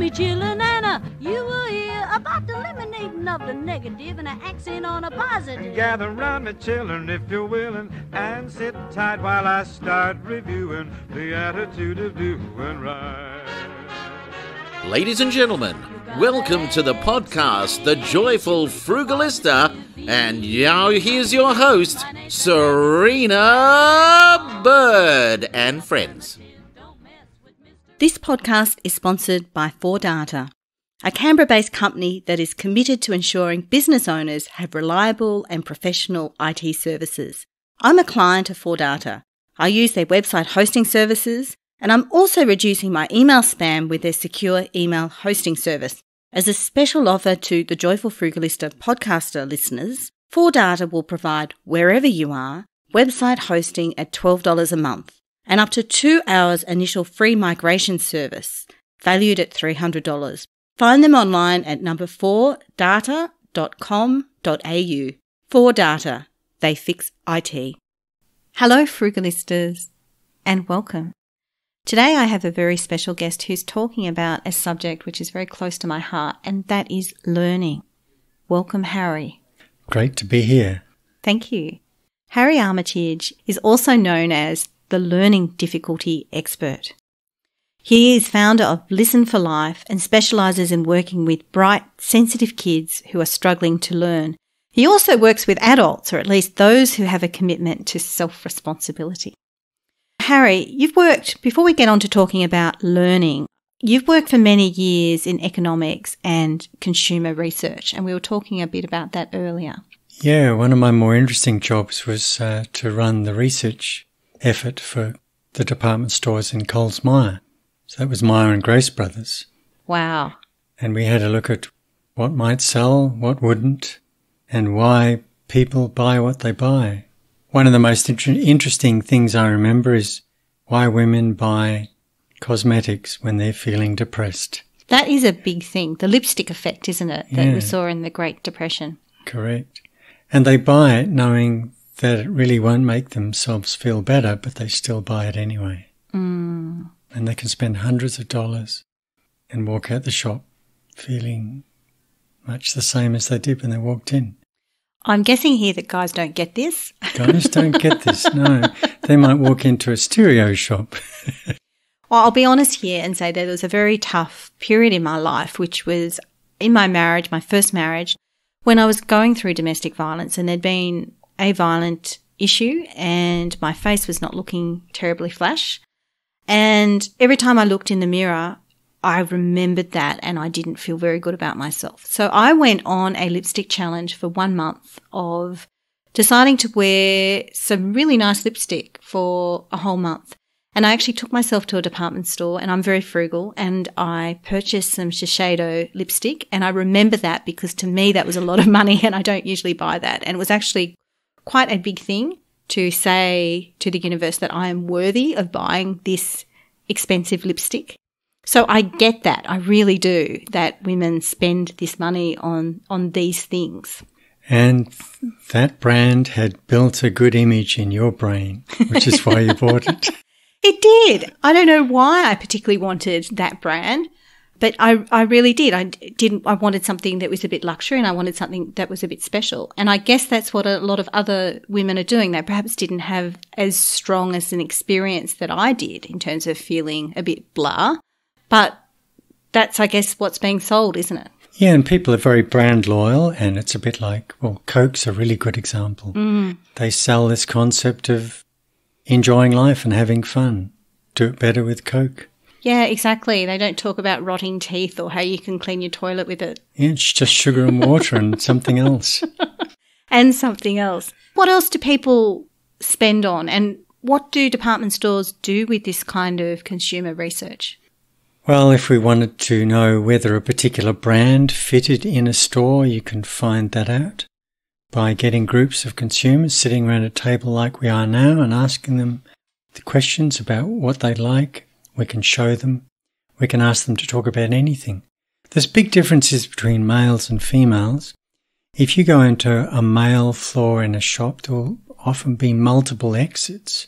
me chillin', and you will hear about the eliminating of the negative and an accent on a positive. Gather round me children if you're willing, and sit tight while I start reviewing the attitude of doing right. Ladies and gentlemen, welcome to the podcast, The Joyful Frugalista, and now here's your host, Serina Bird and friends. This podcast is sponsored by 4Data, a Canberra-based company that is committed to ensuring business owners have reliable and professional IT services. I'm a client of 4Data. I use their website hosting services, and I'm also reducing my email spam with their secure email hosting service. As a special offer to the Joyful Frugalista podcaster listeners, 4Data will provide, wherever you are, website hosting at $12 a month and up to 2 hours initial free migration service, valued at $300. Find them online at number 4data.com.au. 4Data. They fix IT. Hello, Frugalistas, and welcome. Today I have a very special guest who's talking about a subject which is very close to my heart, and that is learning. Welcome, Harry. Great to be here. Thank you. Harry Armytage is also known as the learning difficulty expert. He is founder of Listen for Life and specialises in working with bright, sensitive kids who are struggling to learn. He also works with adults, or at least those who have a commitment to self-responsibility. Harry, you've worked, before we get on to talking about learning, you've worked for many years in economics and consumer research, and we were talking a bit about that earlier. Yeah, one of my more interesting jobs was to run the research effort for the department stores in Coles Myer. So that was Myer and Grace Brothers. Wow. And we had a look at what might sell, what wouldn't, and why people buy what they buy. One of the most interesting things I remember is why women buy cosmetics when they're feeling depressed. That is a big thing, the lipstick effect, isn't it, that we saw in the Great Depression. Correct. And they buy it knowing that it really won't make themselves feel better, but they still buy it anyway. Mm. And they can spend hundreds of dollars and walk out the shop feeling much the same as they did when they walked in. I'm guessing here that guys don't get this. Guys don't get this, no. They might walk into a stereo shop. Well, I'll be honest here and say that there was a very tough period in my life, which was in my marriage, my first marriage, when I was going through domestic violence, and there'd been a violent issue and my face was not looking terribly flash. And every time I looked in the mirror, I remembered that and I didn't feel very good about myself. So I went on a lipstick challenge for 1 month of deciding to wear some really nice lipstick for a whole month. And I actually took myself to a department store, and I'm very frugal, and I purchased some Shiseido lipstick. And I remember that because to me that was a lot of money and I don't usually buy that. And it was actually quite a big thing to say to the universe that I am worthy of buying this expensive lipstick. So I get that, I really do, that women spend this money on these things. And that brand had built a good image in your brain, which is why you bought it. It did. I don't know why I particularly wanted that brand, but I really did. I wanted something that was a bit luxury, and I wanted something that was a bit special. And I guess that's what a lot of other women are doing. They perhaps didn't have as strong as an experience that I did in terms of feeling a bit blah. But that's, I guess, what's being sold, isn't it? Yeah, and people are very brand loyal, and it's a bit like, well, Coke's a really good example. Mm. They sell this concept of enjoying life and having fun. Do it better with Coke. Yeah, exactly. They don't talk about rotting teeth or how you can clean your toilet with it. Yeah, it's just sugar and water and something else. And something else. What else do people spend on, and what do department stores do with this kind of consumer research? Well, if we wanted to know whether a particular brand fitted in a store, you can find that out by getting groups of consumers sitting around a table like we are now and asking them the questions about what they like. We can show them. We can ask them to talk about anything. There's big differences between males and females. If you go into a male floor in a shop, there will often be multiple exits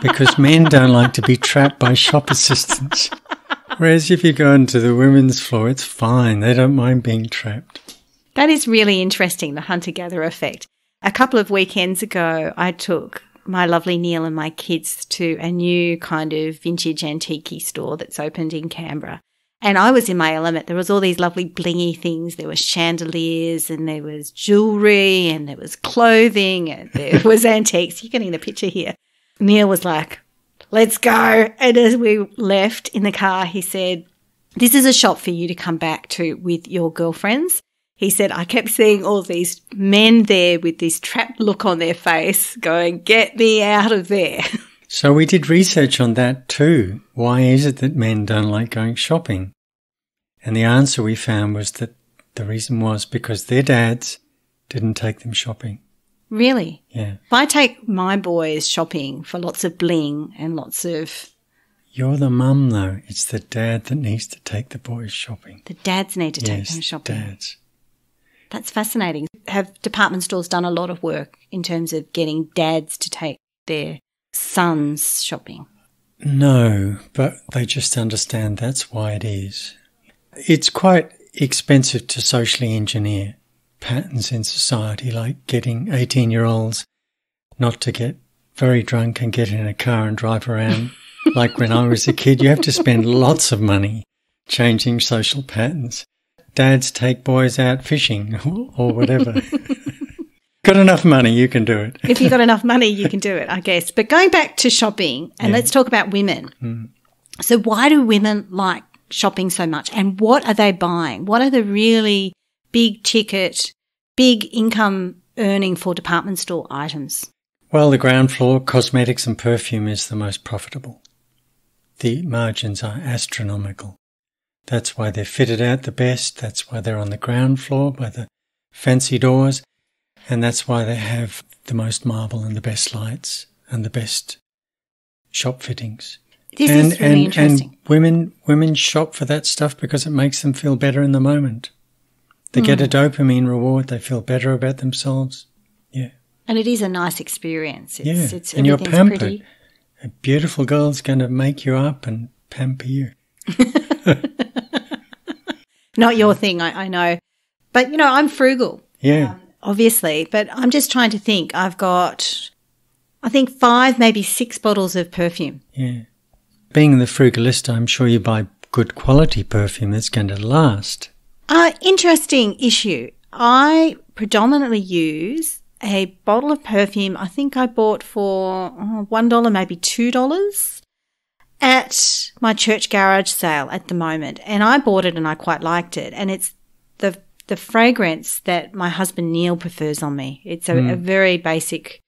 because men don't like to be trapped by shop assistants. Whereas if you go into the women's floor, it's fine. They don't mind being trapped. That is really interesting, the hunter-gatherer effect. A couple of weekends ago, I took my lovely Neil and my kids to a new kind of vintage antique store that's opened in Canberra. And I was in my element. There was all these lovely blingy things. There were chandeliers and there was jewellery and there was clothing and there was antiques. You're getting the picture here. Neil was like, let's go. And as we left in the car, he said, this is a shop for you to come back to with your girlfriends. He said, I kept seeing all these men there with this trapped look on their face going, get me out of there. So we did research on that too. Why is it that men don't like going shopping? And the answer we found was that the reason was because their dads didn't take them shopping. Really? Yeah. If I take my boys shopping for lots of bling and lots of... You're the mum though. It's the dad that needs to take the boys shopping. The dads need to take them shopping. Dads. That's fascinating. Have department stores done a lot of work in terms of getting dads to take their sons shopping? No, but they just understand that's why it is. It's quite expensive to socially engineer patterns in society, like getting 18-year-olds not to get very drunk and get in a car and drive around. Like when I was a kid, you have to spend lots of money changing social patterns. Dads take boys out fishing or whatever. Got enough money, you can do it. If you've got enough money, you can do it, I guess. But going back to shopping, and let's talk about women. Mm. So why do women like shopping so much, and what are they buying? What are the really big ticket, big income earning for department store items? Well, the ground floor, cosmetics and perfume is the most profitable. The margins are astronomical. That's why they're fitted out the best. That's why they're on the ground floor by the fancy doors. And that's why they have the most marble and the best lights and the best shop fittings. This is really interesting. And women shop for that stuff because it makes them feel better in the moment. They get a dopamine reward. They feel better about themselves. Yeah. And it is a nice experience. It's and you're pampered. Pretty. A beautiful girl's going to make you up and pamper you. Not your thing, I know. But, you know, I'm frugal. Yeah. Obviously. But I'm just trying to think. I've got, I think 5, maybe 6 bottles of perfume. Yeah. Being the Frugalista, I'm sure you buy good quality perfume that's going to last. Interesting issue. I predominantly use a bottle of perfume I think I bought for $1, maybe $2 at my church garage sale at the moment. And I bought it and I quite liked it. And it's the fragrance that my husband Neil prefers on me. It's a very basic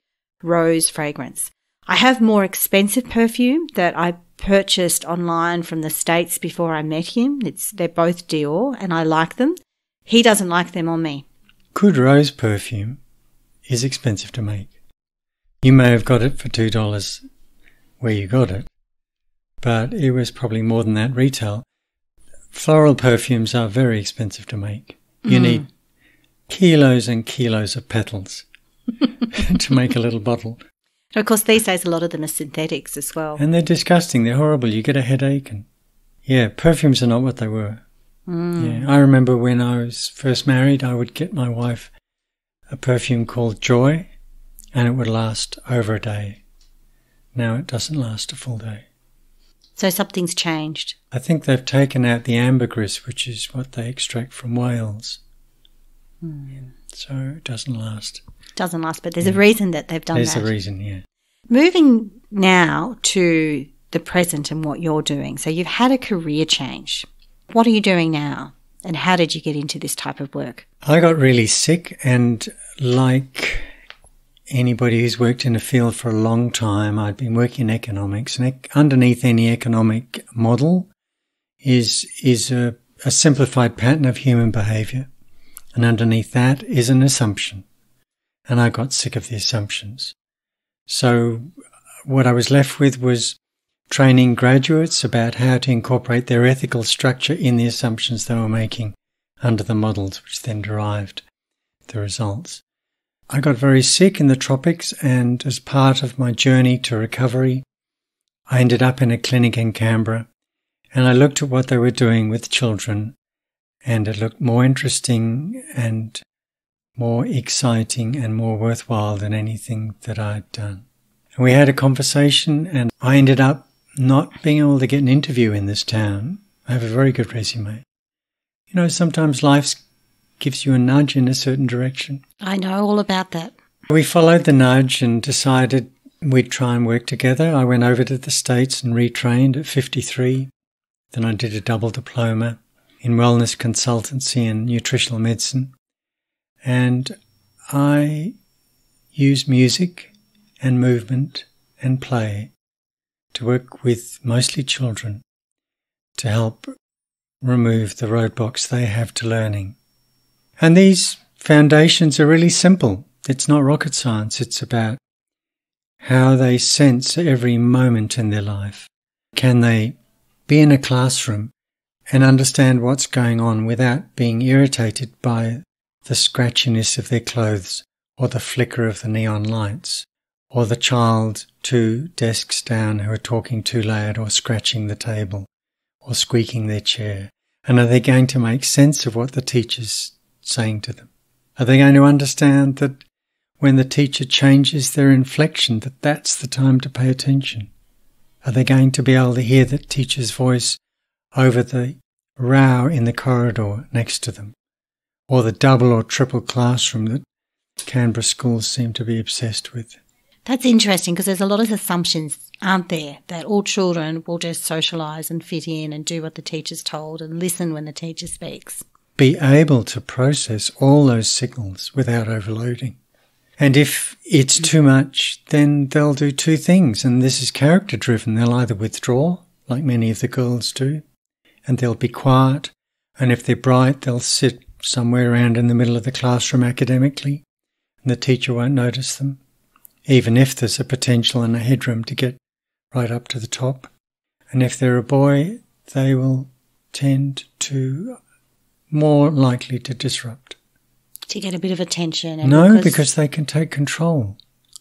rose fragrance. I have more expensive perfume that I purchased online from the States before I met him. They're both Dior and I like them. He doesn't like them on me. Good rose perfume is expensive to make. You may have got it for $2 where you got it, but it was probably more than that retail. Floral perfumes are very expensive to make. You need kilos and kilos of petals to make a little bottle. Of course, these days a lot of them are synthetics as well. And they're disgusting. They're horrible. You get a headache. And perfumes are not what they were. Yeah, I remember when I was first married, I would get my wife a perfume called Joy, and it would last over a day. Now it doesn't last a full day. So something's changed. I think they've taken out the ambergris, which is what they extract from whales. So it doesn't last. Doesn't last, but there's a reason that they've done There's that. a reason, yeah. Moving now to the present and what you're doing. So you've had a career change. What are you doing now? And how did you get into this type of work? I got really sick, and like anybody who's worked in a field for a long time, I'd been working in economics, and underneath any economic model is a simplified pattern of human behaviour, and underneath that is an assumption. And I got sick of the assumptions. So what I was left with was training graduates about how to incorporate their ethical structure in the assumptions they were making under the models, which then derived the results. I got very sick in the tropics, and as part of my journey to recovery, I ended up in a clinic in Canberra, And I looked at what they were doing with children, and it looked more interesting and more exciting and more worthwhile than anything that I'd done. And we had a conversation, and I ended up not being able to get an interview in this town. I have a very good resume. You know, sometimes life gives you a nudge in a certain direction. I know all about that. We followed the nudge and decided we'd try and work together. I went over to the States and retrained at 53. Then I did a double diploma in wellness consultancy and nutritional medicine. And I use music and movement and play to work with mostly children to help remove the roadblocks they have to learning. And these foundations are really simple. It's not rocket science. It's about how they sense every moment in their life. Can they be in a classroom and understand what's going on without being irritated by the scratchiness of their clothes or the flicker of the neon lights or the child 2 desks down who are talking too loud or scratching the table or squeaking their chair? And are they going to make sense of what the teacher's saying to them? Are they going to understand that when the teacher changes their inflection, that that's the time to pay attention? Are they going to be able to hear the teacher's voice over the row in the corridor next to them, or the double or triple classroom that Canberra schools seem to be obsessed with? That's interesting because there's a lot of assumptions, aren't there, that all children will just socialise and fit in and do what the teacher's told and listen when the teacher speaks. Be able to process all those signals without overloading. And if it's too much, then they'll do 2 things, and this is character driven. They'll either withdraw, like many of the girls do, and they'll be quiet, and if they're bright, they'll sit somewhere around in the middle of the classroom academically, and the teacher won't notice them, even if there's a potential and a headroom to get right up to the top. And if they're a boy, they will tend to more likely to disrupt. To get a bit of attention. And No, because they can take control.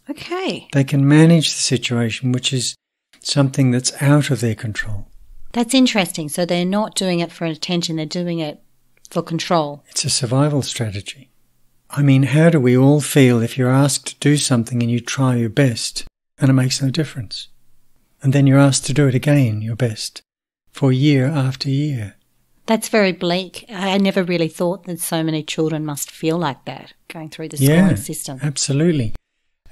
Okay. They can manage the situation, which is something that's out of their control. That's interesting. So they're not doing it for attention, they're doing it for control. It's a survival strategy. I mean, how do we all feel if you're asked to do something and you try your best and it makes no difference? And then you're asked to do it again, your best, for year after year. That's very bleak. I never really thought that so many children must feel like that going through the schooling system. Absolutely.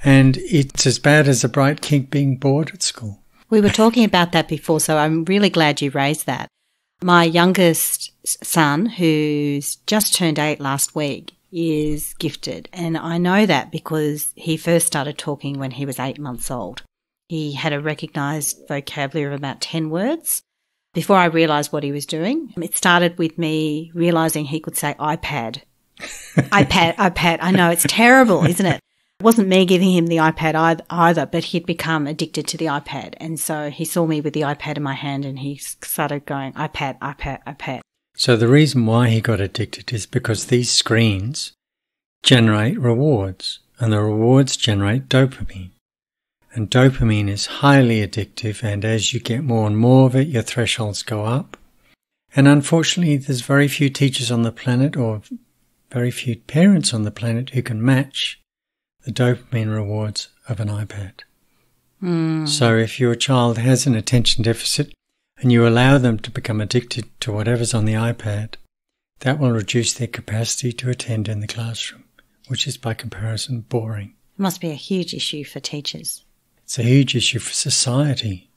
And it's as bad as a bright kid being bored at school. We were talking about that before, so I'm really glad you raised that. My youngest son, who's just turned 8 last week, is gifted. And I know that because he first started talking when he was 8 months old. He had a recognised vocabulary of about 10 words. Before I realised what he was doing, it started with me realising he could say iPad. iPad. I know, it's terrible, isn't it? It wasn't me giving him the iPad either, but he'd become addicted to the iPad. And so he saw me with the iPad in my hand and he started going, iPad. So the reason why he got addicted is because these screens generate rewards, and the rewards generate dopamine. And dopamine is highly addictive, and as you get more and more of it, your thresholds go up. And unfortunately, there's very few teachers on the planet, or very few parents on the planet, who can match the dopamine rewards of an iPad. So if your child has an attention deficit and you allow them to become addicted to whatever's on the iPad, that will reduce their capacity to attend in the classroom, which is by comparison boring. It must be a huge issue for teachers. It's a huge issue for society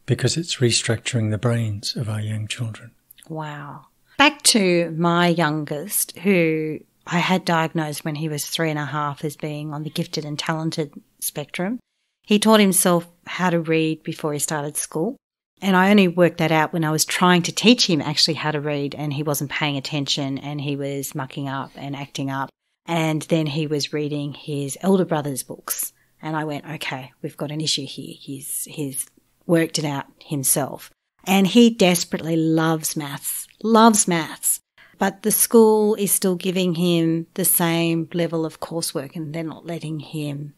because it's restructuring the brains of our young children. Wow. Back to my youngest, who I had diagnosed when he was 3.5 as being on the gifted and talented spectrum. He taught himself how to read before he started school. And I only worked that out when I was trying to teach him actually how to read, and he wasn't paying attention and he was mucking up and acting up. And then he was reading his elder brother's books. And I went, okay, we've got an issue here. He's worked it out himself. And he desperately loves maths. But the school is still giving him the same level of coursework and they're not letting him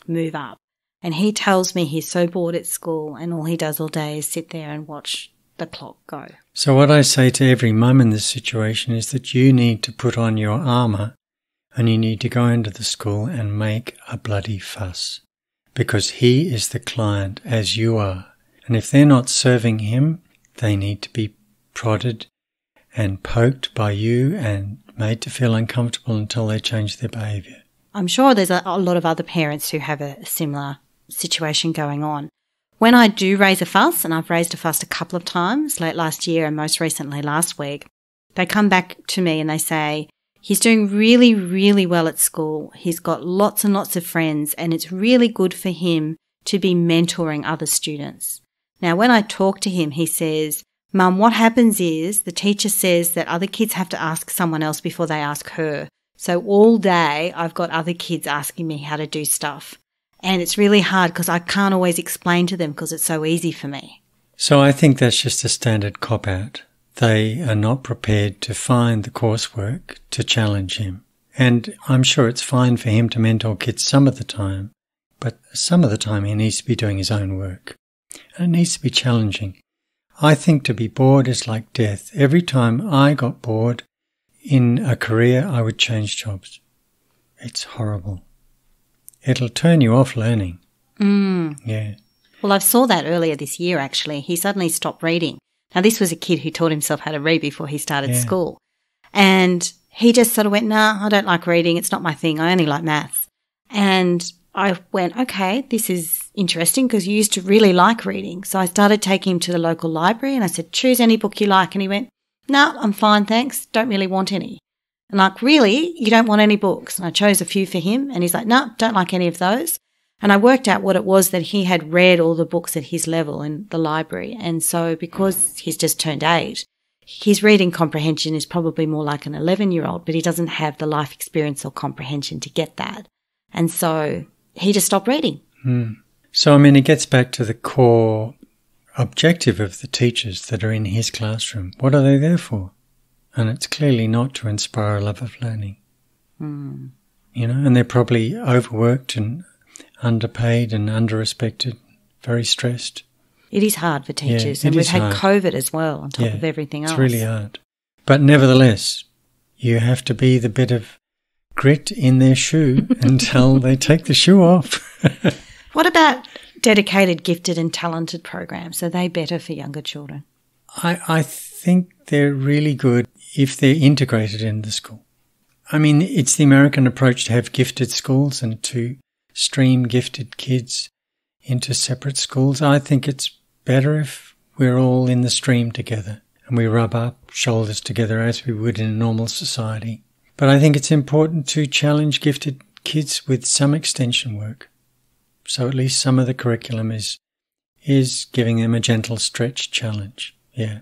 move up. And he tells me he's so bored at school and all he does all day is sit there and watch the clock go. So what I say to every mum in this situation is that you need to put on your armour and you need to go into the school and make a bloody fuss, because he is the client as you are. And if they're not serving him, they need to be prodded and poked by you and made to feel uncomfortable until they change their behaviour. I'm sure there's a lot of other parents who have a similar situation going on. When I do raise a fuss, and I've raised a fuss a couple of times, late last year and most recently last week, they come back to me and they say, he's doing really, really well at school. He's got lots and lots of friends, and it's really good for him to be mentoring other students. Now, when I talk to him, he says, Mum, what happens is the teacher says that other kids have to ask someone else before they ask her. So all day I've got other kids asking me how to do stuff. And it's really hard because I can't always explain to them because it's so easy for me. So I think that's just a standard cop-out. They are not prepared to find the coursework to challenge him. And I'm sure it's fine for him to mentor kids some of the time, but some of the time he needs to be doing his own work. And it needs to be challenging. I think to be bored is like death. Every time I got bored in a career, I would change jobs. It's horrible. It'll turn you off learning. Yeah. Well, I saw that earlier this year, actually. He suddenly stopped reading. Now, this was a kid who taught himself how to read before he started school. And he just sort of went, nah, I don't like reading. It's not my thing. I only like maths. And I went, okay, this is interesting because you used to really like reading. So I started taking him to the local library and I said, choose any book you like. And he went, no, I'm fine, thanks. Don't really want any. And like, really? You don't want any books? And I chose a few for him and he's like, no, don't like any of those. And I worked out what it was that he had read all the books at his level in the library. And so because he's just turned 8, his reading comprehension is probably more like an 11-year-old, but he doesn't have the life experience or comprehension to get that. And so he just stopped reading. So, I mean, it gets back to the core objective of the teachers that are in his classroom. What are they there for? And it's clearly not to inspire a love of learning. You know, and they're probably overworked and underpaid and underrespected, very stressed. It is hard for teachers, and we've had COVID as well on top of everything else. It's really hard. But nevertheless, you have to be the bit of grit in their shoe until they take the shoe off. What about dedicated, gifted and talented programs? Are they better for younger children? I think they're really good if they're integrated in the school. I mean, it's the American approach to have gifted schools and to stream gifted kids into separate schools. I think it's better if we're all in the stream together and we rub our shoulders together as we would in a normal society. But I think it's important to challenge gifted kids with some extension work. So at least some of the curriculum is giving them a gentle stretch challenge. Yeah.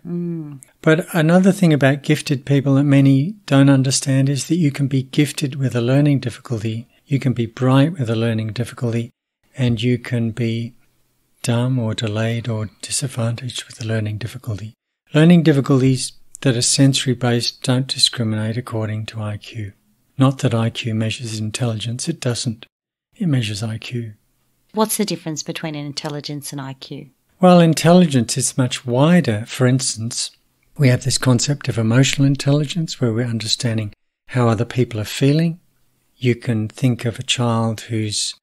But another thing about gifted people that many don't understand is that you can be gifted with a learning difficulty, you can be bright with a learning difficulty, and you can be dumb or delayed or disadvantaged with a learning difficulty. Learning difficulties that are sensory-based don't discriminate according to IQ. Not that IQ measures intelligence, it doesn't. It measures IQ. What's the difference between intelligence and IQ? Well, intelligence is much wider. For instance, we have this concept of emotional intelligence where we're understanding how other people are feeling. You can think of a child who's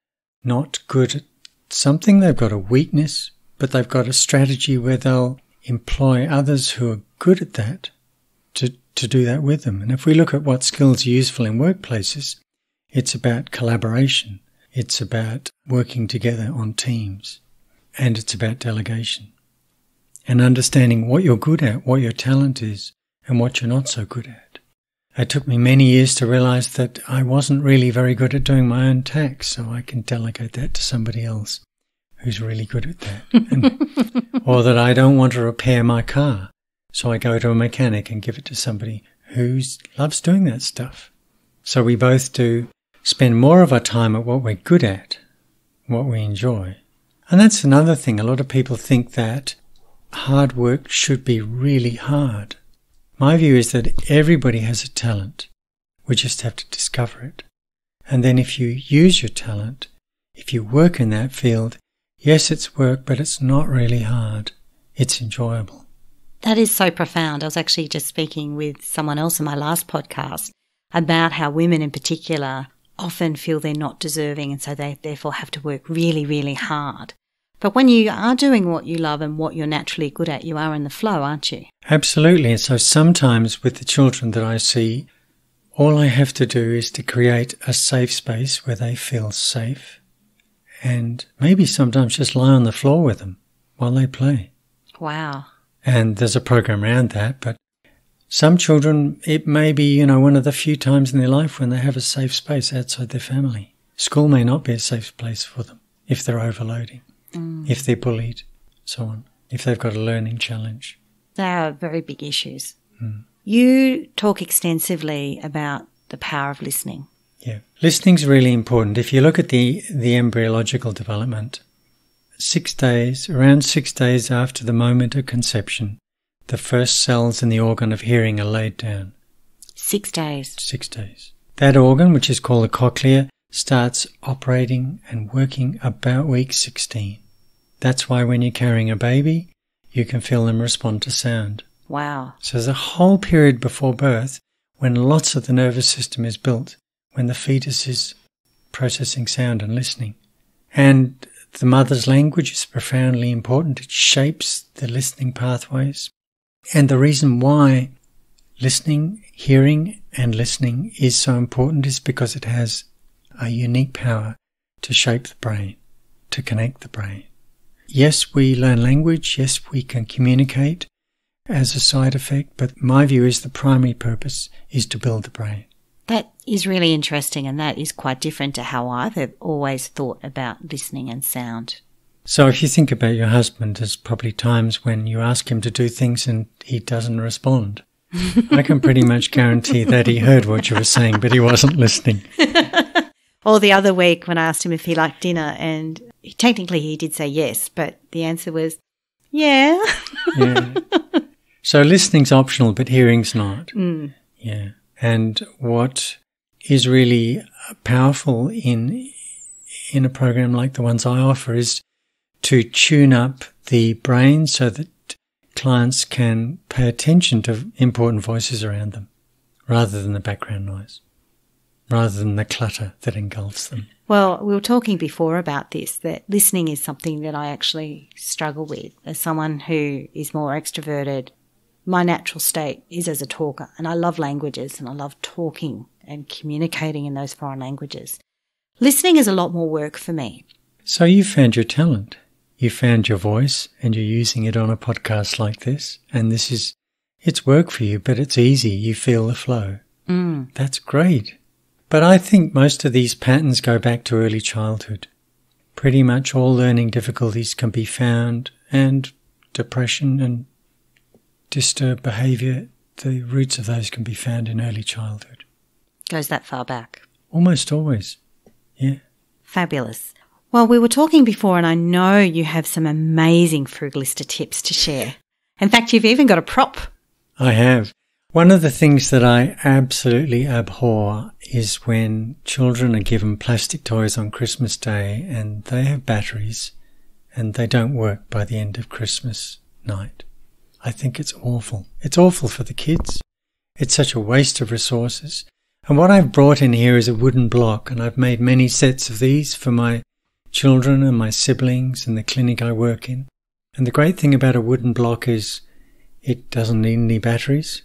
not good at something. They've got a weakness, but they've got a strategy where they'll employ others who are good at that to do that with them. And if we look at what skills are useful in workplaces, it's about collaboration. It's about working together on teams. And it's about delegation and understanding what you're good at, what your talent is, and what you're not so good at. It took me many years to realize that I wasn't really very good at doing my own tax, so I can delegate that to somebody else who's really good at that. Or that I don't want to repair my car, so I go to a mechanic and give it to somebody who loves doing that stuff. So we both do spend more of our time at what we're good at, what we enjoy. And that's another thing. A lot of people think that hard work should be really hard. My view is that everybody has a talent. We just have to discover it. And then if you use your talent, if you work in that field, yes, it's work, but it's not really hard. It's enjoyable. That is so profound. I was actually just speaking with someone else in my last podcast about how women in particular often feel they're not deserving, and so they therefore have to work really, really hard. But when you are doing what you love and what you're naturally good at, you are in the flow, aren't you? Absolutely. And so sometimes with the children that I see, all I have to do is to create a safe space where they feel safe, and maybe sometimes just lie on the floor with them while they play. Wow. And there's a program around that, but some children, it may be, one of the few times in their life when they have a safe space outside their family. School may not be a safe place for them if they're overloading, if they're bullied, so on, if they've got a learning challenge. They are very big issues. You talk extensively about the power of listening. Yeah, listening's really important. If you look at the embryological development, around 6 days after the moment of conception, the first cells in the organ of hearing are laid down. 6 days. 6 days. That organ, which is called the cochlea, starts operating and working about week 16. That's why when you're carrying a baby, you can feel them respond to sound. Wow. So there's a whole period before birth when lots of the nervous system is built, when the fetus is processing sound and listening. And the mother's language is profoundly important. It shapes the listening pathways. And the reason why hearing and listening is so important is because it has a unique power to shape the brain, to connect the brain. Yes, we learn language. Yes, we can communicate as a side effect. But my view is the primary purpose is to build the brain. That is really interesting, and that is quite different to how I've always thought about listening and sound. So if you think about your husband, there's probably times when you ask him to do things and he doesn't respond. I can pretty much guarantee that he heard what you were saying, but he wasn't listening. Or the other week when I asked him if he liked dinner, and technically he did say yes, but the answer was, yeah. Yeah. So listening's optional, but hearing's not. Yeah. And what is really powerful in a program like the ones I offer is to tune up the brain so that clients can pay attention to important voices around them rather than the background noise, rather than the clutter that engulfs them. Well, we were talking before about this, that listening is something that I actually struggle with. As someone who is more extroverted, my natural state is as a talker, and I love languages and I love talking and communicating in those foreign languages. Listening is a lot more work for me. So you found your talent. You found your voice and you're using it on a podcast like this. And it's work for you, but it's easy. You feel the flow. That's great. But I think most of these patterns go back to early childhood. Pretty much all learning difficulties can be found, and depression and disturbed behaviour, the roots of those can be found in early childhood. Goes that far back? Almost always, yeah. Fabulous. Well, we were talking before, and I know you have some amazing Frugalista tips to share. In fact, you've even got a prop. I have. One of the things that I absolutely abhor is when children are given plastic toys on Christmas Day and they have batteries and they don't work by the end of Christmas night. I think it's awful. It's awful for the kids. It's such a waste of resources. And what I've brought in here is a wooden block, and I've made many sets of these for my children and my siblings and the clinic I work in. And the great thing about a wooden block is it doesn't need any batteries.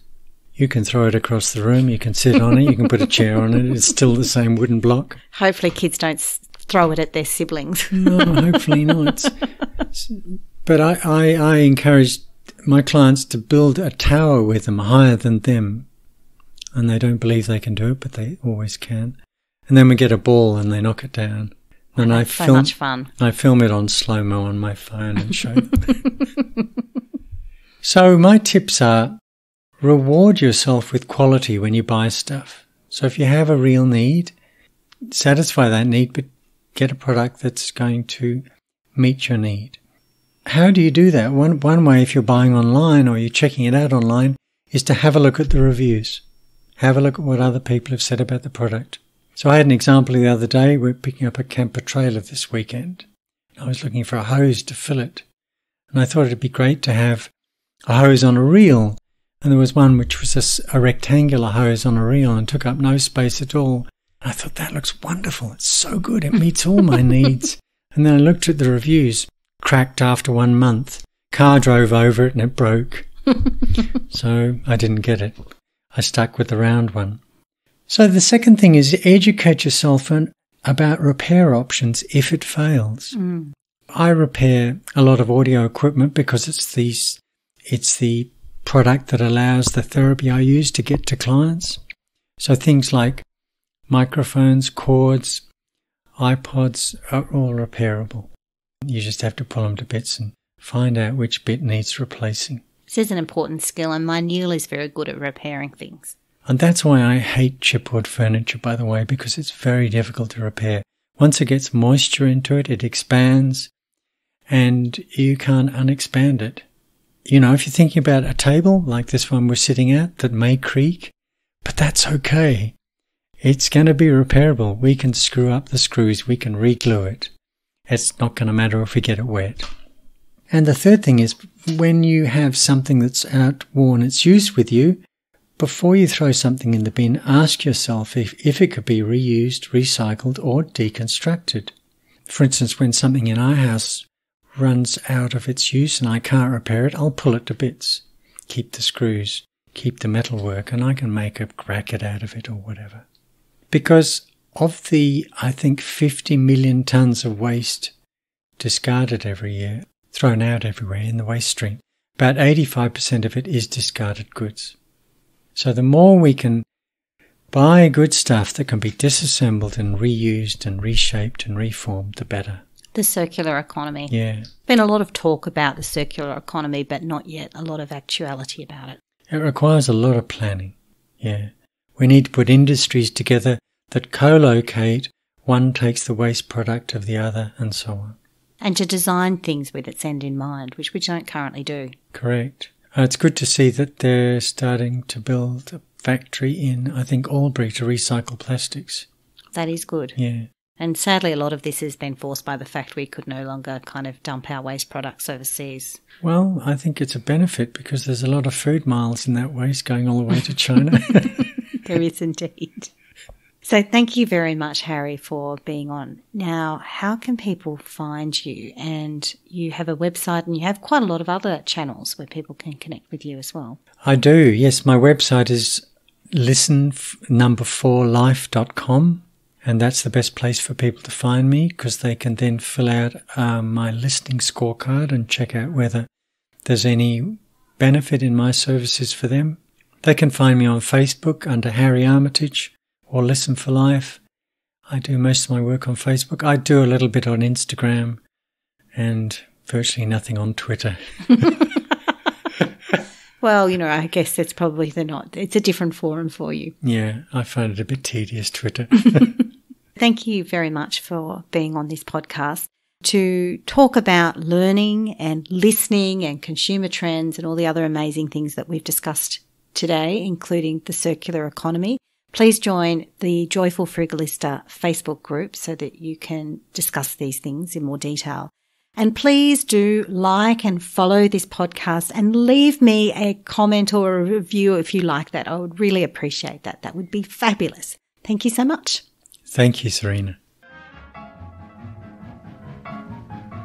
You can throw it across the room, you can sit on it, you can put a chair on it, it's still the same wooden block. Hopefully kids don't throw it at their siblings. No, hopefully not. But I encourage my clients to build a tower with them higher than them. And they don't believe they can do it, but they always can. And then we get a ball and they knock it down. And that's so much fun. I film it on slow-mo on my phone and show them. So my tips are, reward yourself with quality when you buy stuff. So if you have a real need, satisfy that need, but get a product that's going to meet your need. How do you do that? One way, if you're buying online or you're checking it out online, is to have a look at the reviews. Have a look at what other people have said about the product. So I had an example the other day. We're picking up a camper trailer this weekend. I was looking for a hose to fill it. And I thought it'd be great to have a hose on a reel, and there was one which was a rectangular hose on a reel and took up no space at all. And I thought, that looks wonderful. It's so good. It meets all my needs. And then I looked at the reviews. Cracked after 1 month. Car drove over it and it broke. So I didn't get it. I stuck with the round one. So the second thing is educate yourself about repair options if it fails. I repair a lot of audio equipment because it's the product that allows the therapy I use to get to clients. So things like microphones, cords, iPods are all repairable. You just have to pull them to bits and find out which bit needs replacing. This is an important skill, and my Neil is very good at repairing things. And that's why I hate chipboard furniture, by the way, because it's very difficult to repair. Once it gets moisture into it, it expands, and you can't unexpand it. You know, if you're thinking about a table like this one we're sitting at that may creak, but that's okay. It's going to be repairable. We can screw up the screws. We can re-glue it. It's not going to matter if we get it wet. And the third thing is, when you have something that's outworn its use with you, before you throw something in the bin, ask yourself if it could be reused, recycled, or deconstructed. For instance, when something in our house runs out of its use and I can't repair it, I'll pull it to bits. Keep the screws, keep the metalwork, and I can make a bracket out of it or whatever. Because of the, I think, 50 million tonnes of waste discarded every year, thrown out everywhere in the waste stream, about 85% of it is discarded goods. So the more we can buy good stuff that can be disassembled and reused and reshaped and reformed, the better. The circular economy. Yeah. Been a lot of talk about the circular economy, but not yet a lot of actuality about it. It requires a lot of planning. Yeah. We need to put industries together that co-locate, one takes the waste product of the other, and so on. And to design things with its end in mind, which we don't currently do. Correct. It's good to see that they're starting to build a factory in, I think, Albury to recycle plastics. That is good. Yeah. And sadly, a lot of this has been forced by the fact we could no longer kind of dump our waste products overseas. Well, I think it's a benefit because there's a lot of food miles in that waste going all the way to China. There is indeed. So thank you very much, Harry, for being on. Now, how can people find you? And you have a website and you have quite a lot of other channels where people can connect with you as well. I do, yes. My website is listen4life.com, and that's the best place for people to find me because they can then fill out my listening scorecard and check out whether there's any benefit in my services for them. They can find me on Facebook under Harry Armytage, or Listen for Life. I do most of my work on Facebook. I do a little bit on Instagram and virtually nothing on Twitter. Well, you know, I guess it's probably it's a different forum for you. Yeah, I find it a bit tedious, Twitter. Thank you very much for being on this podcast to talk about learning and listening and consumer trends and all the other amazing things that we've discussed today, including the circular economy. Please join the Joyful Frugalista Facebook group so that you can discuss these things in more detail. And please do like and follow this podcast and leave me a comment or a review if you like that. I would really appreciate that. That would be fabulous. Thank you so much. Thank you, Serina.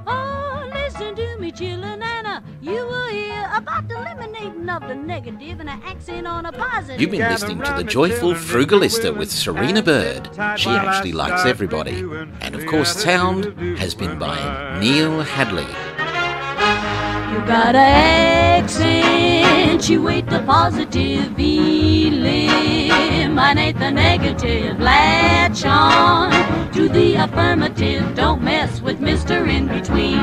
Oh, listen to me, chillin' Anna. You will hear about the eliminating of the negative and an accent on a positive. You've been listening to the Joyful Frugalista with Serina Bird. She actually likes everybody. And of course, sound has been by Neil Hadley. You gotta accentuate the positive, eliminate the negative, latch on to the affirmative. Don't mess with Mr. In Between.